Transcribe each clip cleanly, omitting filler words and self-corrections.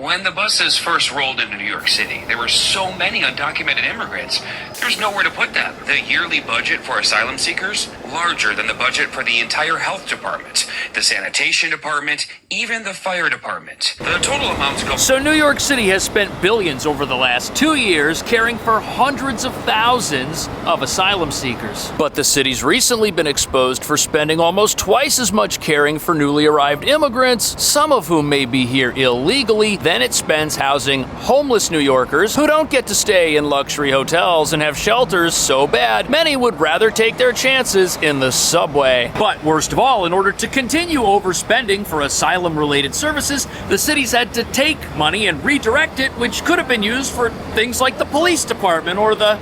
When the buses first rolled into New York City, there were so many undocumented immigrants, there's nowhere to put them. The yearly budget for asylum seekers, larger than the budget for the entire health department, the sanitation department, even the fire department. The total amounts go... So New York City has spent billions over the last 2 years caring for hundreds of thousands of asylum seekers. But the city's recently been exposed for spending almost twice as much caring for newly arrived immigrants, some of whom may be here illegally, than it spends housing homeless New Yorkers who don't get to stay in luxury hotels and have shelters so bad many would rather take their chances in the subway. But worst of all, in order to continue overspending for asylum-related services, the city's had to take money and redirect it, which could have been used for things like the police department or the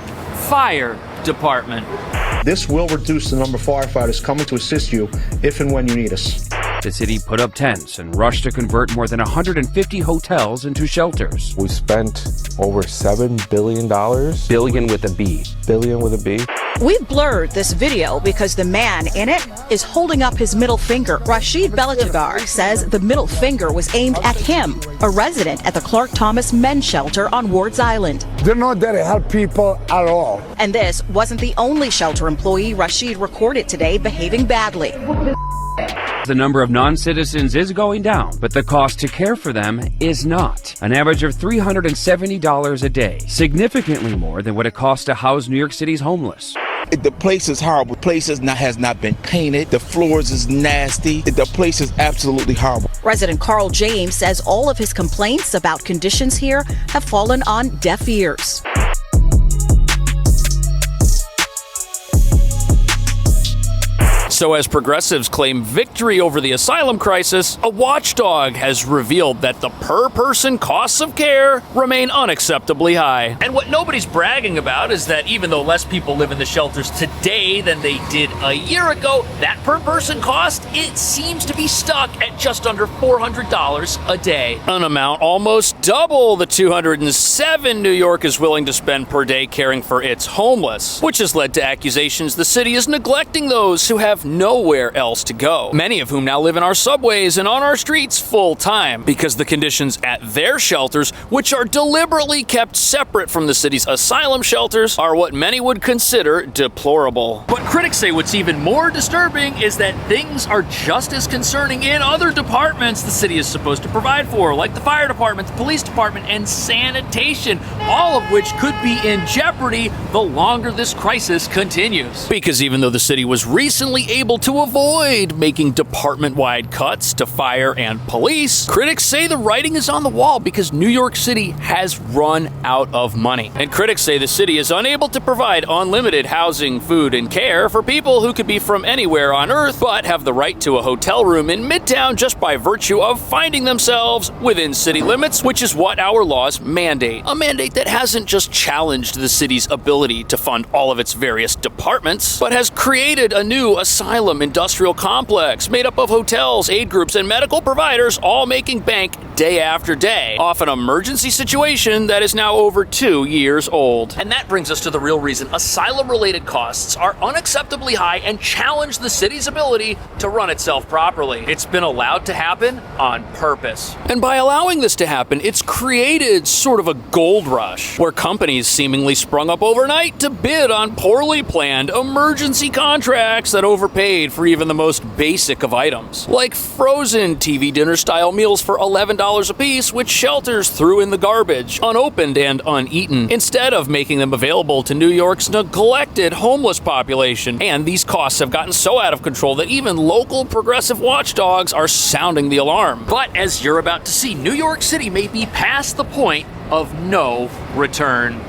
fire department. This will reduce the number of firefighters coming to assist you if and when you need us. The city put up tents and rushed to convert more than 150 hotels into shelters. We spent over $7 billion. Billion with a B. Billion with a B. We've blurred this video because the man in it is holding up his middle finger. Rashid Belatagar says the middle finger was aimed at him, a resident at the Clark Thomas Men's Shelter on Wards Island. They're not there to help people at all. And this wasn't the only shelter employee Rashid recorded today behaving badly. The number of non-citizens is going down, but the cost to care for them is not. An average of $370 a day, significantly more than what it costs to house New York City's homeless. The place is horrible. The place has not been painted. The floors is nasty. The place is absolutely horrible. Resident Carl James says all of his complaints about conditions here have fallen on deaf ears. So as progressives claim victory over the asylum crisis, a watchdog has revealed that the per-person costs of care remain unacceptably high. And what nobody's bragging about is that even though less people live in the shelters today than they did a year ago, that per-person cost, it seems to be stuck at just under $400 a day. An amount almost double the $207 New York is willing to spend per day caring for its homeless, which has led to accusations the city is neglecting those who have nowhere else to go, many of whom now live in our subways and on our streets full-time because the conditions at their shelters, which are deliberately kept separate from the city's asylum shelters, are what many would consider deplorable. But critics say what's even more disturbing is that things are just as concerning in other departments the city is supposed to provide for, like the fire department, the police department, and sanitation, all of which could be in jeopardy the longer this crisis continues. Because even though the city was recently able to avoid making department-wide cuts to fire and police, critics say the writing is on the wall because New York City has run out of money. And critics say the city is unable to provide unlimited housing, food, and care for people who could be from anywhere on Earth but have the right to a hotel room in Midtown just by virtue of finding themselves within city limits, which is what our laws mandate. A mandate that hasn't just challenged the city's ability to fund all of its various departments, but has created a new asylum industrial complex made up of hotels, aid groups, and medical providers all making bank day after day off an emergency situation that is now over 2 years old. And that brings us to the real reason asylum-related costs are unacceptably high and challenge the city's ability to run itself properly. It's been allowed to happen on purpose. And by allowing this to happen, it's created sort of a gold rush where companies seemingly sprung up overnight to bid on poorly planned emergency contracts that overpaid for even the most basic of items, like frozen TV dinner-style meals for $11 a piece, which shelters threw in the garbage, unopened and uneaten, instead of making them available to New York's neglected homeless population. And these costs have gotten so out of control that even local progressive watchdogs are sounding the alarm. But as you're about to see, New York City may be past the point of no return.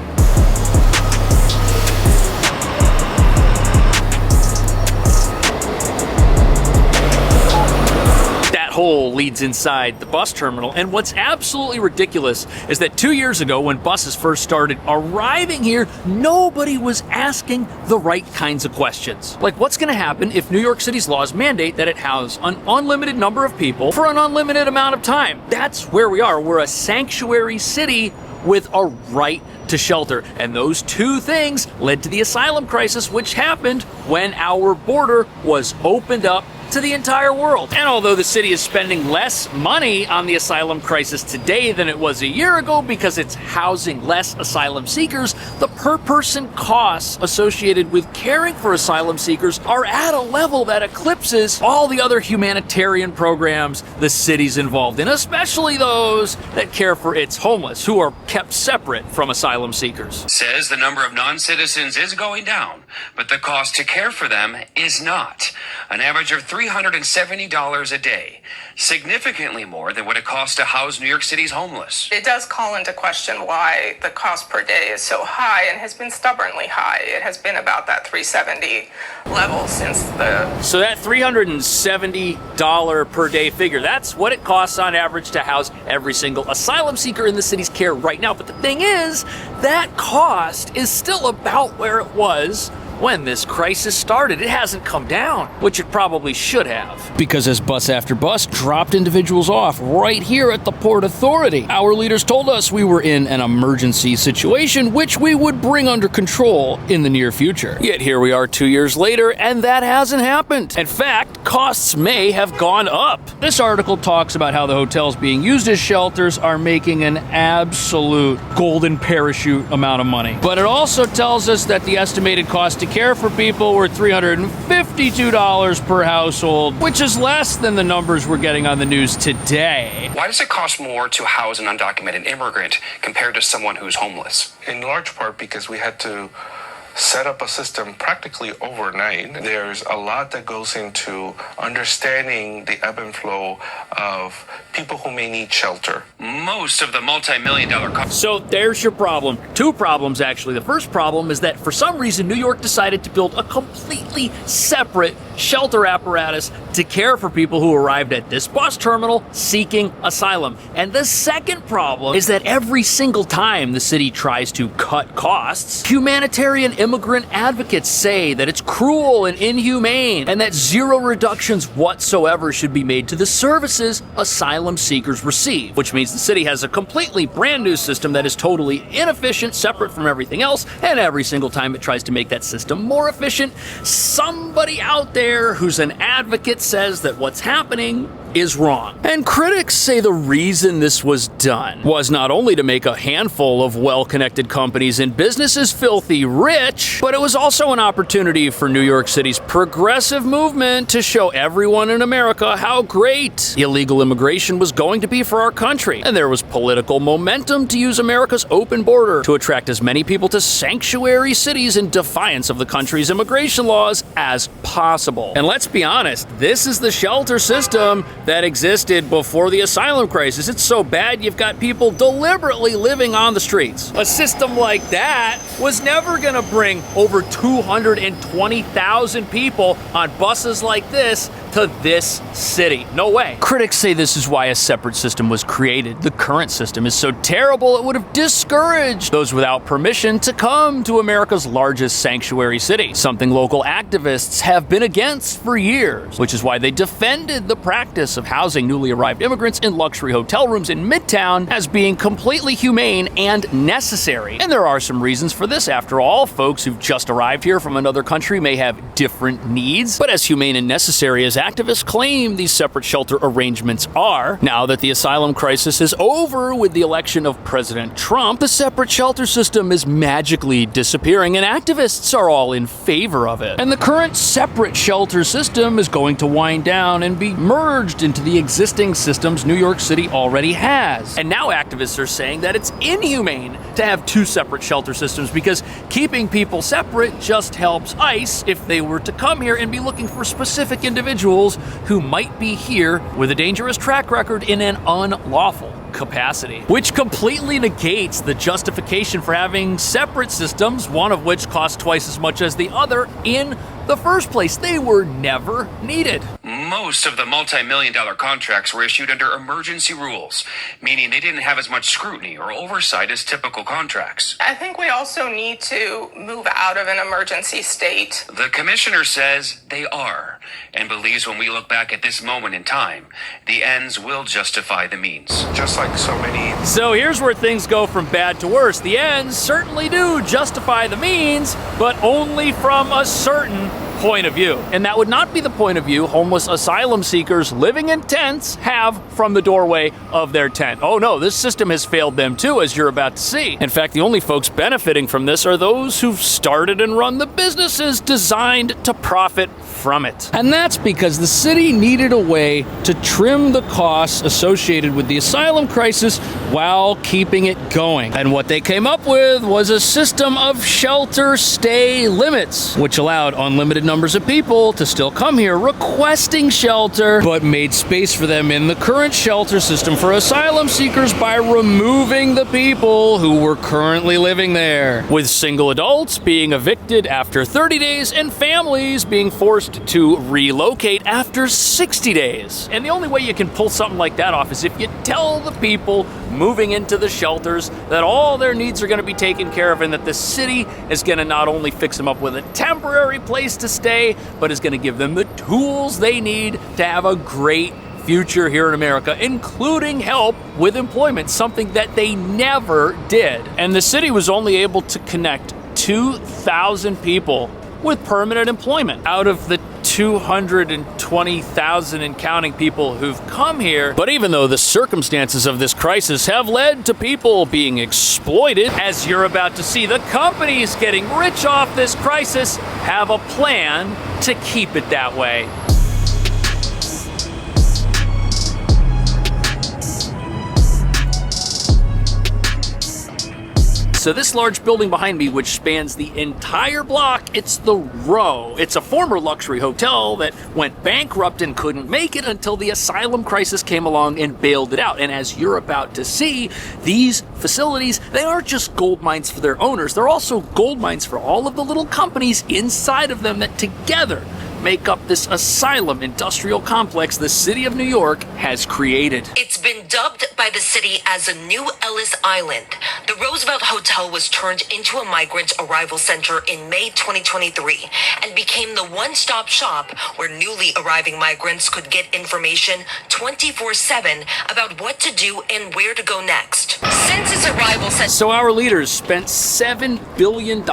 Hole leads inside the bus terminal, and what's absolutely ridiculous is that 2 years ago when buses first started arriving here, nobody was asking the right kinds of questions. Like, what's going to happen if New York City's laws mandate that it house an unlimited number of people for an unlimited amount of time? That's where we are. We're a sanctuary city with a right to shelter. And those two things led to the asylum crisis, which happened when our border was opened up to the entire world. And although the city is spending less money on the asylum crisis today than it was a year ago because it's housing less asylum seekers, the per-person costs associated with caring for asylum seekers are at a level that eclipses all the other humanitarian programs the city's involved in, especially those that care for its homeless, who are kept separate from asylum seekers. Says the number of non-citizens is going down, but the cost to care for them is not. An average of $370 a day, significantly more than what it costs to house New York City's homeless. It does call into question why the cost per day is so high and has been stubbornly high. It has been about that $370 level since the... So that $370 per day figure, that's what it costs on average to house every single asylum seeker in the city's care right now. But the thing is, that cost is still about where it was when this crisis started. It hasn't come down, which it probably should have. Because as bus after bus dropped individuals off right here at the Port Authority, our leaders told us we were in an emergency situation, which we would bring under control in the near future. Yet here we are 2 years later, and that hasn't happened. In fact, costs may have gone up. This article talks about how the hotels being used as shelters are making an absolute golden parachute amount of money. But it also tells us that the estimated cost to care for people were $352 per household, which is less than the numbers we're getting on the news today. Why does it cost more to house an undocumented immigrant compared to someone who's homeless? In large part because we had to set up a system practically overnight. There's a lot that goes into understanding the ebb and flow of people who may need shelter. Most of the multi-million-dollar costs. So there's your problem. Two problems, actually. The first problem is that for some reason, New York decided to build a completely separate shelter apparatus to care for people who arrived at this bus terminal seeking asylum. And the second problem is that every single time the city tries to cut costs, humanitarian immigrant advocates say that it's cruel and inhumane and that zero reductions whatsoever should be made to the services asylum seekers receive, which means the city has a completely brand new system that is totally inefficient, separate from everything else, and every single time it tries to make that system more efficient, somebody out there who's an advocate says that what's happening is wrong. And critics say the reason this was done was not only to make a handful of well-connected companies and businesses filthy rich, but it was also an opportunity for New York City's progressive movement to show everyone in America how great illegal immigration was going to be for our country. And there was political momentum to use America's open border to attract as many people to sanctuary cities in defiance of the country's immigration laws as possible. And let's be honest, this is the shelter system that existed before the asylum crisis. It's so bad you've got people deliberately living on the streets. A system like that was never gonna bring over 220,000 people on buses like this to this city. No way. Critics say this is why a separate system was created. The current system is so terrible it would have discouraged those without permission to come to America's largest sanctuary city, something local activists have been against for years, which is why they defended the practice of housing newly arrived immigrants in luxury hotel rooms in Midtown as being completely humane and necessary. And there are some reasons for this. After all, folks who've just arrived here from another country may have different needs, but as humane and necessary as activists claim these separate shelter arrangements are, now that the asylum crisis is over with the election of President Trump, the separate shelter system is magically disappearing and activists are all in favor of it. And the current separate shelter system is going to wind down and be merged into the existing systems New York City already has. And now activists are saying that it's inhumane to have two separate shelter systems because keeping people separate just helps ICE if they were to come here and be looking for specific individuals who might be here with a dangerous track record in an unlawful capacity, which completely negates the justification for having separate systems, one of which costs twice as much as the other in the first place. They were never needed. Most of the multi-million-dollar contracts were issued under emergency rules, meaning they didn't have as much scrutiny or oversight as typical contracts. I think we also need to move out of an emergency state. The commissioner says they are, and believes when we look back at this moment in time, the ends will justify the means. Just like so many. So here's where things go from bad to worse. The ends certainly do justify the means, but only from a certain point of view. And that would not be the point of view homeless asylum seekers living in tents have from the doorway of their tent. Oh no, this system has failed them too, as you're about to see. In fact, the only folks benefiting from this are those who've started and run the businesses designed to profit from it. And that's because the city needed a way to trim the costs associated with the asylum crisis while keeping it going. And what they came up with was a system of shelter stay limits, which allowed unlimited numbers of people to still come here requesting shelter, but made space for them in the current shelter system for asylum seekers by removing the people who were currently living there, with single adults being evicted after 30 days and families being forced to relocate after 60 days. And the only way you can pull something like that off is if you tell the people moving into the shelters that all their needs are going to be taken care of and that the city is going to not only fix them up with a temporary place to stay, but is going to give them the tools they need to have a great future here in America, including help with employment, something that they never did. And the city was only able to connect 2,000 people with permanent employment out of the 220,000 and counting people who've come here. But even though the circumstances of this crisis have led to people being exploited, as you're about to see, the companies getting rich off this crisis have a plan to keep it that way. So this large building behind me, which spans the entire block, it's the Row. It's a former luxury hotel that went bankrupt and couldn't make it until the asylum crisis came along and bailed it out. And as you're about to see, these facilities, they aren't just gold mines for their owners, they're also gold mines for all of the little companies inside of them that together make up this asylum industrial complex the city of New York has created. It's been dubbed by the city as a new Ellis Island. The Roosevelt Hotel was turned into a migrant arrival center in May 2023 and became the one-stop shop where newly arriving migrants could get information 24/7 about what to do and where to go next. Since its arrival center... So our leaders spent $7 billion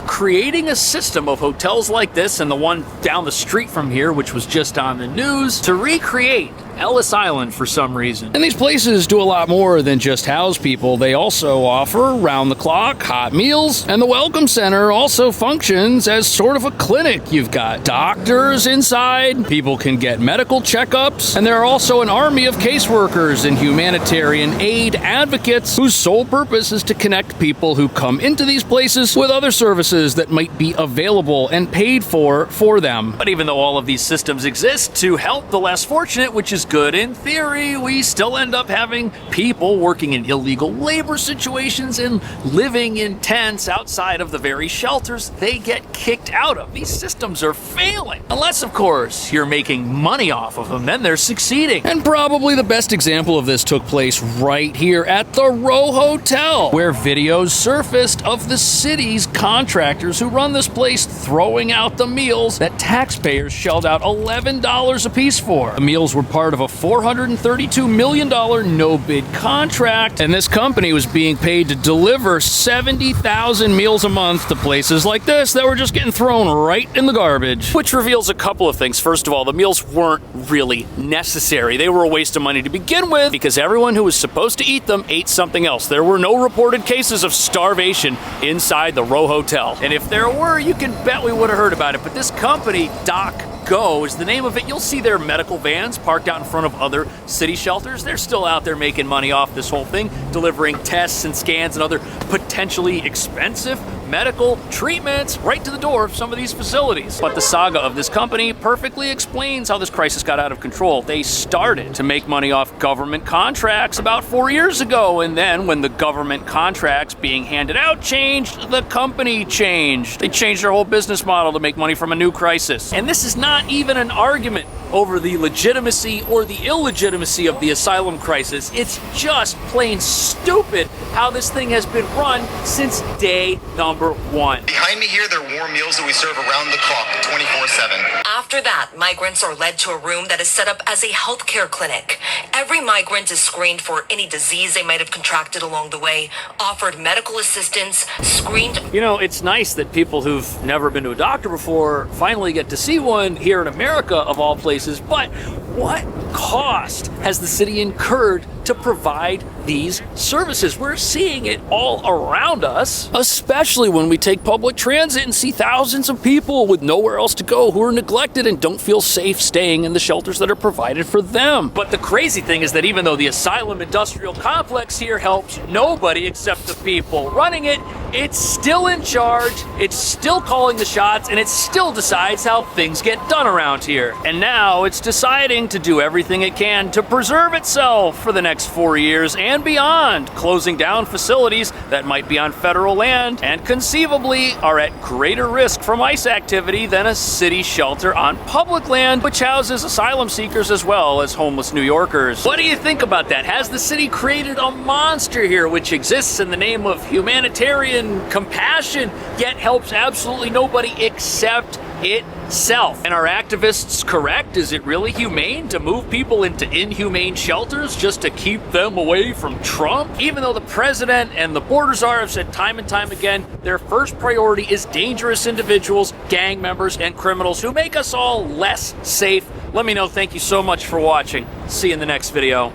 creating a system of hotels like this and the one down the street from here, which was just on the news, to recreate Ellis Island for some reason. And these places do a lot more than just house people. They also offer round-the-clock hot meals, and the Welcome Center also functions as sort of a clinic. You've got doctors inside, people can get medical checkups, and there are also an army of caseworkers and humanitarian aid advocates whose sole purpose is to connect people who come into these places with other services that might be available and paid for them. But even though all of these systems exist to help the less fortunate, which is good in theory, we still end up having people working in illegal labor situations and living in tents outside of the very shelters they get kicked out of. These systems are failing. Unless, of course, you're making money off of them, then they're succeeding. And probably the best example of this took place right here at the Row Hotel, where videos surfaced of the city's contractors who run this place throwing out the meals that taxpayers shelled out $11 a piece for. The meals were part of a $432 million no-bid contract, and this company was being paid to deliver 70,000 meals a month to places like this that were just getting thrown right in the garbage. Which reveals a couple of things. First of all, the meals weren't really necessary. They were a waste of money to begin with because everyone who was supposed to eat them ate something else. There were no reported cases of starvation inside the Row Hotel. And if there were, you can bet we would have heard about it. But this company, Go is the name of it. You'll see their medical vans parked out in front of other city shelters. They're still out there making money off this whole thing, delivering tests and scans and other potentially expensive medical treatments right to the door of some of these facilities. But the saga of this company perfectly explains how this crisis got out of control. They started to make money off government contracts about 4 years ago, and then when the government contracts being handed out changed, the company changed. They changed their whole business model to make money from a new crisis. And this is not even an argument over the legitimacy or the illegitimacy of the asylum crisis. It's just plain stupid how this thing has been run since day number one. Behind me here, there are warm meals that we serve around the clock, 24/7. After that, migrants are led to a room that is set up as a healthcare clinic. Every migrant is screened for any disease they might have contracted along the way, offered medical assistance, screened. You know, it's nice that people who've never been to a doctor before finally get to see one here in America, of all places, but what cost has the city incurred to provide these services? We're seeing it all around us, especially when we take public transit and see thousands of people with nowhere else to go who are neglected and don't feel safe staying in the shelters that are provided for them. But the crazy thing is that even though the asylum industrial complex here helps nobody except the people running it, it's still in charge, it's still calling the shots, and it still decides how things get done around here. And now it's deciding to do everything it can to preserve itself for the next 4 years and beyond, closing down facilities that might be on federal land and conceivably are at greater risk from ICE activity than a city shelter on public land, which houses asylum seekers as well as homeless New Yorkers. What do you think about that? Has the city created a monster here which exists in the name of humanitarian compassion, yet helps absolutely nobody except itself? And are activists correct? Is it really humane to move people into inhumane shelters just to keep them away from Trump? Even though the president and the border czar have said time and time again, their first priority is dangerous individuals, gang members, and criminals who make us all less safe. Let me know. Thank you so much for watching. See you in the next video.